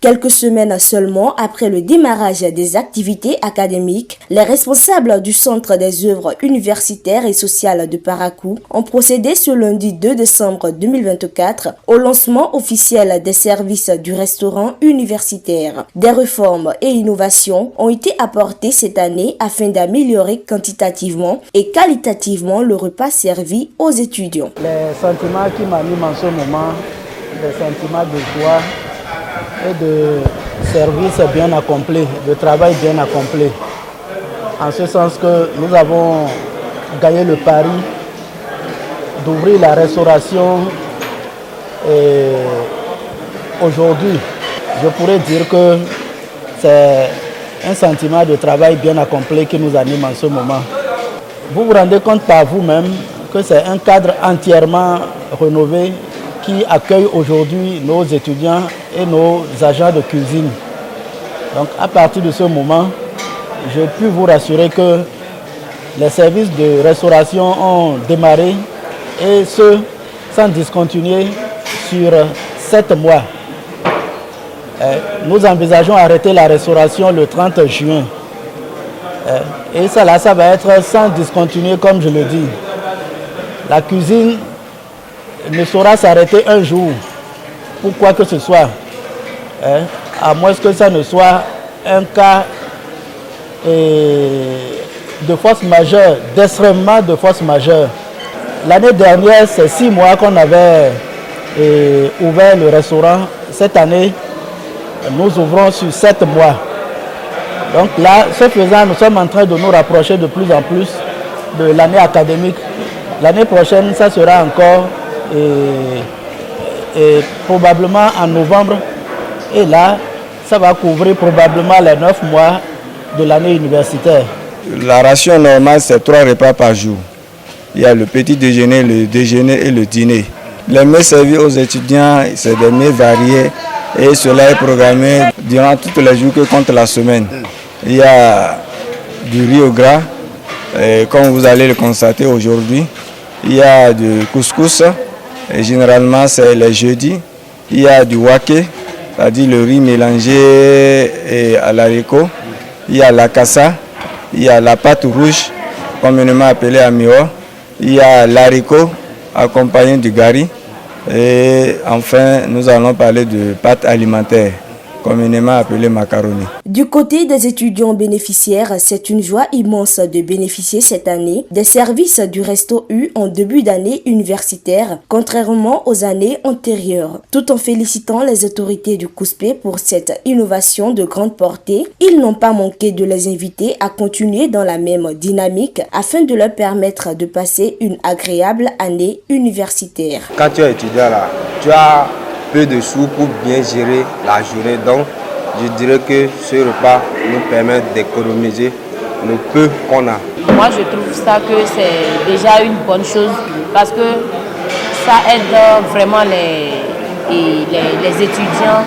Quelques semaines seulement après le démarrage des activités académiques, les responsables du Centre des œuvres universitaires et sociales de Parakou ont procédé ce lundi 2 décembre 2024 au lancement officiel des services du restaurant universitaire. Des réformes et innovations ont été apportées cette année afin d'améliorer quantitativement et qualitativement le repas servi aux étudiants. Les sentiments qui m'animent en ce moment, des sentiments de joie et de service bien accompli, de travail bien accompli. En ce sens que nous avons gagné le pari d'ouvrir la restauration et aujourd'hui, je pourrais dire que c'est un sentiment de travail bien accompli qui nous anime en ce moment. Vous vous rendez compte par vous-même que c'est un cadre entièrement rénové qui accueille aujourd'hui nos étudiants et nos agents de cuisine. Donc à partir de ce moment, je puis vous rassurer que les services de restauration ont démarré et ce, sans discontinuer sur 7 mois. Nous envisageons arrêter la restauration le 30 juin. Et ça va être sans discontinuer comme je le dis. La cuisine ne saura s'arrêter un jour pour quoi que ce soit, à moins que ça ne soit un cas de force majeure, d'extrêmement de force majeure. L'année dernière, c'est 6 mois qu'on avait ouvert le restaurant. Cette année, nous ouvrons sur 7 mois. Donc là, ce faisant, nous sommes en train de nous rapprocher de plus en plus de l'année académique. L'année prochaine, ça sera encore et probablement en novembre. Et là, ça va couvrir probablement les 9 mois de l'année universitaire. La ration normale, c'est 3 repas par jour. Il y a le petit déjeuner, le déjeuner et le dîner. Les mets servis aux étudiants, c'est des mets variés et cela est programmé durant tous les jours que compte la semaine. Il y a du riz au gras, comme vous allez le constater aujourd'hui. Il y a du couscous, et généralement c'est les jeudis. Il y a du waké, c'est-à-dire le riz mélangé à l'haricot. Il y a la kassa, il y a la pâte rouge, communément appelée amio. Il y a l'haricot accompagné du gari. Et enfin, nous allons parler de pâte alimentaire, communément appelée macaroni. Du côté des étudiants bénéficiaires, c'est une joie immense de bénéficier cette année des services du Resto U en début d'année universitaire, contrairement aux années antérieures. Tout en félicitant les autorités du COUSPE pour cette innovation de grande portée, ils n'ont pas manqué de les inviter à continuer dans la même dynamique afin de leur permettre de passer une agréable année universitaire. Quand tu es étudiant là, tu as peu de sous pour bien gérer la journée. Donc, je dirais que ce repas nous permet d'économiser le peu qu'on a. Moi, je trouve ça que c'est déjà une bonne chose parce que ça aide vraiment les étudiants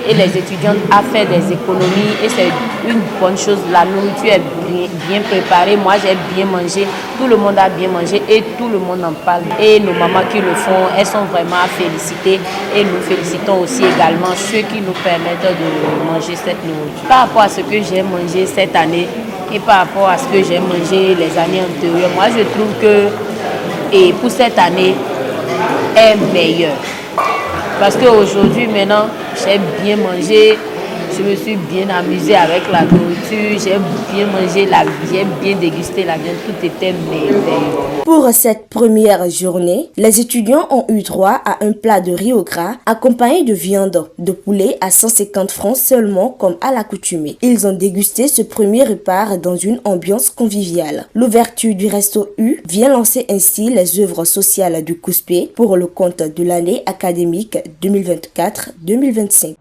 et les étudiantes à faire des économies et c'est une bonne chose. La nourriture est bien préparée, moi j'ai bien mangé, tout le monde a bien mangé et tout le monde en parle. Et nos mamans qui le font, elles sont vraiment à féliciter et nous félicitons aussi également ceux qui nous permettent de manger cette nourriture. Par rapport à ce que j'ai mangé cette année et par rapport à ce que j'ai mangé les années antérieures, moi je trouve que pour cette année est meilleure. Parce qu'aujourd'hui, maintenant, j'ai bien mangé, je me suis bien amusée avec la nourriture, j'ai bien mangé, j'ai bien dégusté la viande, tout était merveilleux. Pour cette première journée, les étudiants ont eu droit à un plat de riz au gras accompagné de viande de poulet à 150 francs seulement comme à l'accoutumée. Ils ont dégusté ce premier repas dans une ambiance conviviale. L'ouverture du Resto U vient lancer ainsi les œuvres sociales du COUSPE pour le compte de l'année académique 2024-2025.